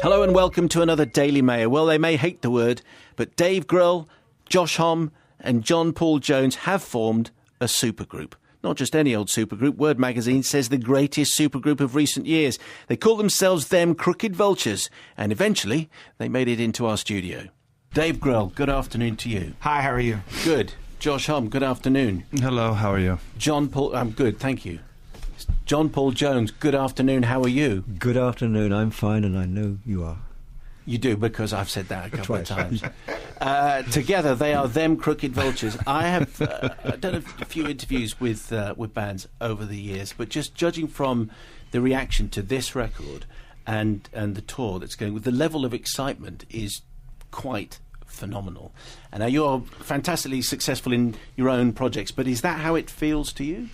Hello and welcome to another Daily Mayo. Well, they may hate the word, but Dave Grohl, Josh Homme and John Paul Jones have formed a supergroup. Not just any old supergroup. Word magazine says the greatest supergroup of recent years. They call themselves Them Crooked Vultures, and eventually they made it into our studio. Dave Grohl, good afternoon to you. Hi, how are you? Good. Josh Homme, good afternoon. Hello, how are you? John Paul, I'm good, thank you. John Paul Jones, good afternoon, how are you? Good afternoon, I'm fine and I know you are. You do, because I've said that a couple of Twice. times. Together, they are Them Crooked Vultures. I have done a few interviews with bands over the years, but just judging from the reaction to this record and the tour that's going, with the level of excitement is quite phenomenal. And now you're fantastically successful in your own projects, but is that how it feels to you?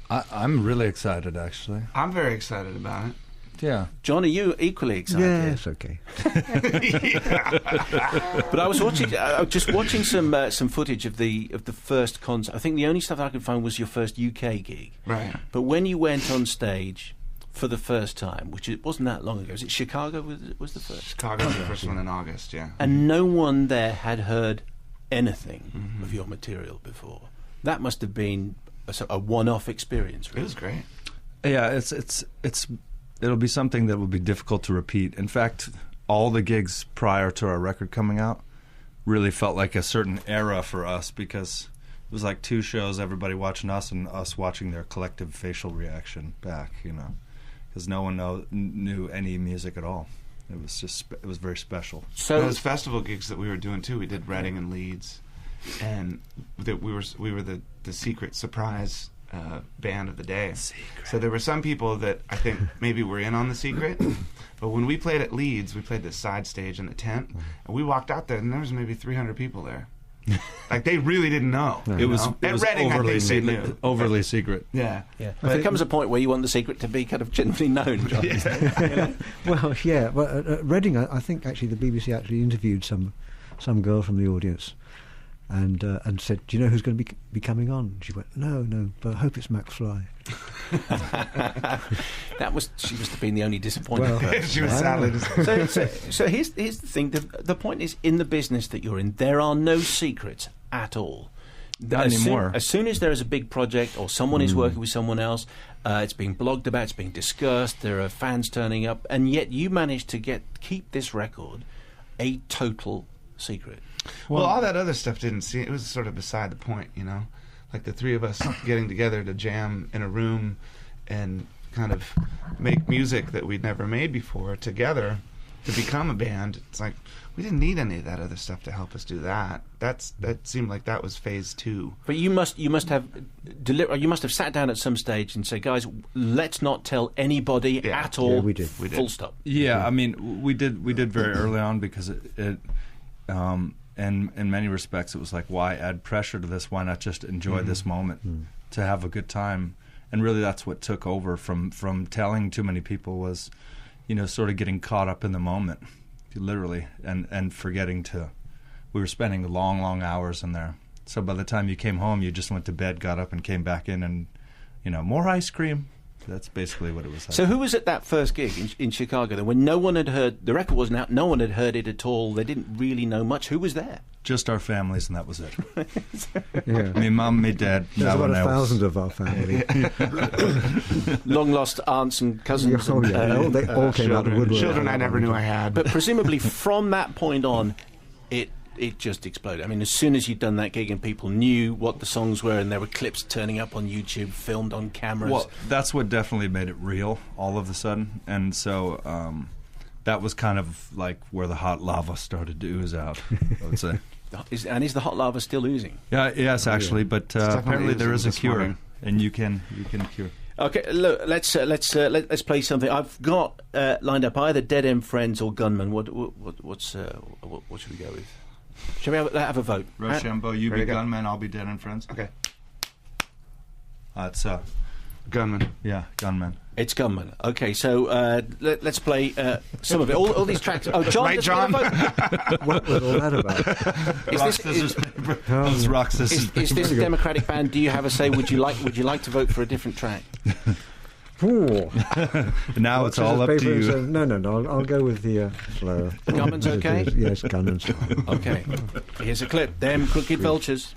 I'm really excited, actually. I'm very excited about it. Yeah. John, are you equally excited? Yeah, it's okay. But I was watching some footage of the first concert. I think the only stuff I could find was your first UK gig. Right. But when you went on stage for the first time, which it wasn't that long ago, was it Chicago was the first? Chicago was the first one in August, yeah. And no one there had heard anything of your material before. That must have been a one-off experience, really. It was great. Yeah, it'll be something that will be difficult to repeat. In fact, all the gigs prior to our record coming out really felt like a certain era for us, because it was like two shows, everybody watching us and us watching their collective facial reaction back, you know, because no one knew any music at all. It was very special. So those festival gigs that we were doing too, we did Reading and Leeds, and we were the secret surprise band of the day. Secret. So there were some people that I think maybe were in on the secret, but when we played at Leeds, we played this side stage in the tent, and we walked out there, and there was maybe 300 people there. Like, they really didn't know. It was Reading, overly, I think they knew. overly secret. Yeah. But there comes a point where you want the secret to be kind of generally known, John. Well, yeah. Well, at Reading, I think actually the BBC actually interviewed some girl from the audience, and said, "Do you know who's going to be coming on?" She went, "No, but I hope it's McFly." She must have been the only disappointed person. She was sadly disappointed. So here's the thing. The point is, in the business that you're in, there are no secrets at all. Not anymore. As soon as there is a big project or someone is working with someone else, it's being blogged about, it's being discussed, there are fans turning up, and yet you managed to keep this record a total secret. Well, all that other stuff it was sort of beside the point, you know? Like the three of us getting together to jam in a room and kind of make music that we'd never made before together to become a band. It's like, we didn't need any of that other stuff to help us do that. That seemed like that was phase 2. But you must have sat down at some stage and say, guys, let's not tell anybody at all. Yeah, we did. Full stop. Yeah, I mean, we did very early on, because and in many respects, it was like, why add pressure to this? Why not just enjoy this moment to have a good time? And really, that's what took over from telling too many people was, you know, sort of getting caught up in the moment, literally, and forgetting to. We were spending long, long hours in there. So by the time you came home, you just went to bed, got up, and came back in, and, you know, more ice cream. That's basically what it was like. So who was at that first gig in Chicago then, when no one had heard, the record wasn't out, no one had heard it at all, they didn't really know much? Who was there? Just our families, and that was it. Yeah. Me mum, me dad, There's no about one else. 1,000 of our family. Long lost aunts and cousins. Oh, yeah. They all came out of the woodwork. Children I never knew I had. But presumably from that point on, it just exploded. I mean, as soon as you'd done that gig and people knew what the songs were, and there were clips turning up on YouTube, filmed on cameras. Well, that's what definitely made it real all of a sudden. And so that was kind of like where the hot lava started to ooze out, I would say. Is the hot lava still oozing? Yeah, yes, actually, but apparently there is a this cure, morning. and you can cure. Okay, look, let's play something. I've got lined up either Dead End Friends or Gunman. What should we go with? Shall we have a vote? Rochambeau, you Ready be to go? Gunman, I'll be Dead and Friends. Okay. It's Gunman. yeah, Gunman. It's Gunman. Okay, so let's play some of it. All these tracks. Oh, John, Right, John? What was all that about? Is Rock, this, scissors, paper. That was rock, scissors, is this a democratic band? Do you have a say? Would you like to vote for a different track? Ooh. Now it's all up to Paper you. says, no, I'll go with the slower. Gunman's okay? Yes, Gunman's fine. Okay. Here's a clip. Them Crooked Vultures.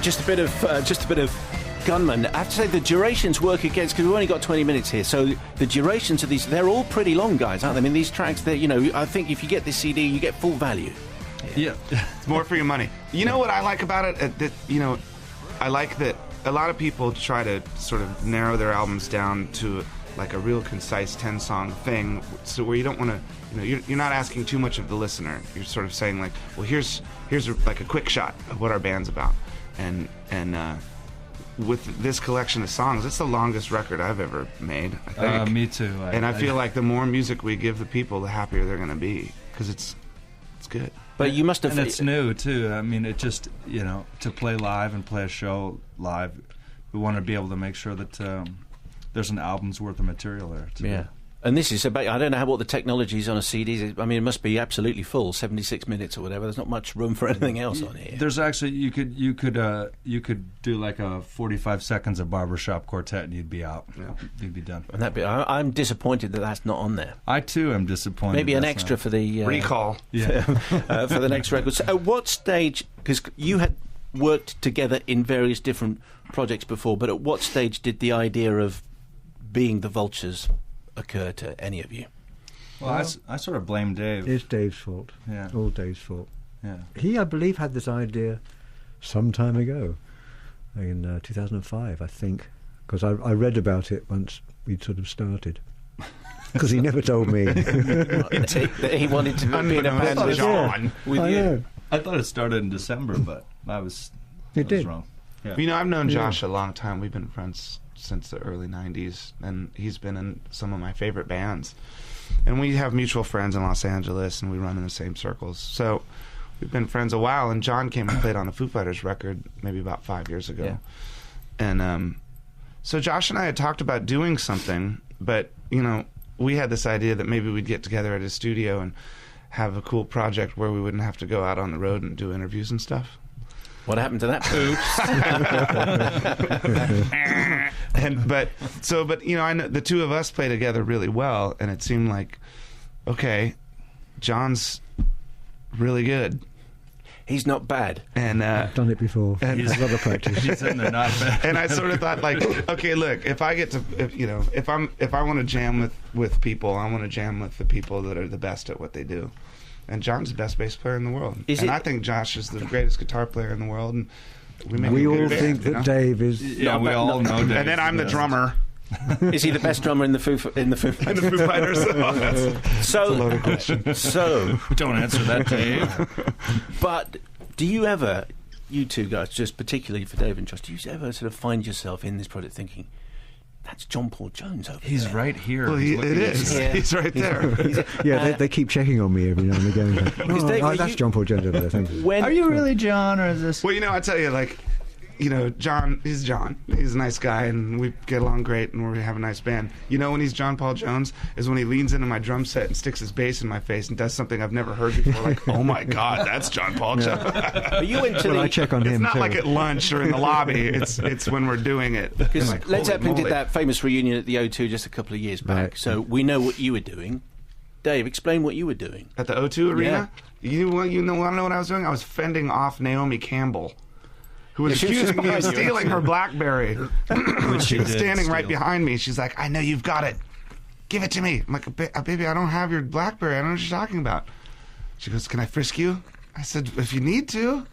Just a bit of Gunman. I have to say the durations work against, because we've only got 20 minutes here. So the durations of these, they're all pretty long, guys, aren't they? I mean, these tracks, I think if you get this CD, you get full value. Yeah. It's more for your money. You know what I like about it? I like that a lot of people try to sort of narrow their albums down to like a real concise 10-song thing, so where you don't want to, you're not asking too much of the listener. You're sort of saying like, well, here's like a quick shot of what our band's about. And with this collection of songs, it's the longest record I've ever made, I think. Me too. I feel like the more music we give the people, the happier they're going to be, because it's good. But you must have... And it's new, too. I mean, it just, to play live and play a show live, we want to be able to make sure that there's an album's worth of material there. Yeah. And this is about, I don't know what the technology is on a CD. I mean, it must be absolutely full, 76 minutes or whatever. There's not much room for anything else on here. There's actually, you could do like a 45 seconds of Barbershop Quartet and you'd be out. Yeah. You'd be done. And I'm disappointed that that's not on there. I too am disappointed. Maybe an extra for the... recall. Yeah. For the next record. So at what stage, because you had worked together in various different projects before, but at what stage did the idea of being the Vultures occur to any of you? Well, I sort of blame Dave. It's Dave's fault. Yeah. All Dave's fault. Yeah. He, I believe, had this idea some time ago, in 2005, I think, because I read about it once we'd sort of started. Because he never told me. He wanted to be in a band with John. With you. I thought it started in December, but I was wrong. Yeah. I've known Josh a long time. We've been friends since the early 90s, and he's been in some of my favorite bands. And we have mutual friends in Los Angeles, and we run in the same circles. So we've been friends a while, and John came and played on a Foo Fighters record maybe about 5 years ago. Yeah. And so Josh and I had talked about doing something, but, we had this idea that maybe we'd get together at his studio and have a cool project where we wouldn't have to go out on the road and do interviews and stuff. What happened to that? But I know the two of us play together really well, and it seemed like, okay, John's really good. He's not bad. And I've done it before. And he's a lot of practice. He's in there, not bad. And I sort of thought, like, okay, look, if I want to jam with people, I want to jam with the people that are the best at what they do. And John's the best bass player in the world. I think Josh is the greatest guitar player in the world. And we all think that Dave is. Yeah, we all know Dave. And then I'm the drummer. Is he the best drummer in the Foo Fighters? That's a loaded question. So don't answer that, Dave. But do you ever, you two guys, just particularly for Dave and Josh, do you ever sort of find yourself in this project thinking, that's John Paul Jones over there? He's right here. Well, it is. Yeah. He's right there. Yeah, they keep checking on me every now and again. That's John Paul Jones over there. Thank you. Are you really John, or is this? Well, I tell you, like, John. He's John. He's a nice guy, and we get along great, and we have a nice band. When he's John Paul Jones is when he leans into my drum set and sticks his bass in my face and does something I've never heard before. Like, oh my God, that's John Paul Jones. I check on him. It's not too. like at lunch or in the lobby. It's when we're doing it. Because like, Led Zeppelin did that famous reunion at the O2 just a couple of years back. Right. So we know what you were doing. Dave, explain what you were doing at the O2 arena. Yeah. You want to know what I was doing? I was fending off Naomi Campbell, who was accusing me of stealing her BlackBerry. Which she was standing right behind me. She's like, I know you've got it. Give it to me. I'm like, baby, I don't have your BlackBerry. I don't know what you're talking about. She goes, can I frisk you? I said, if you need to.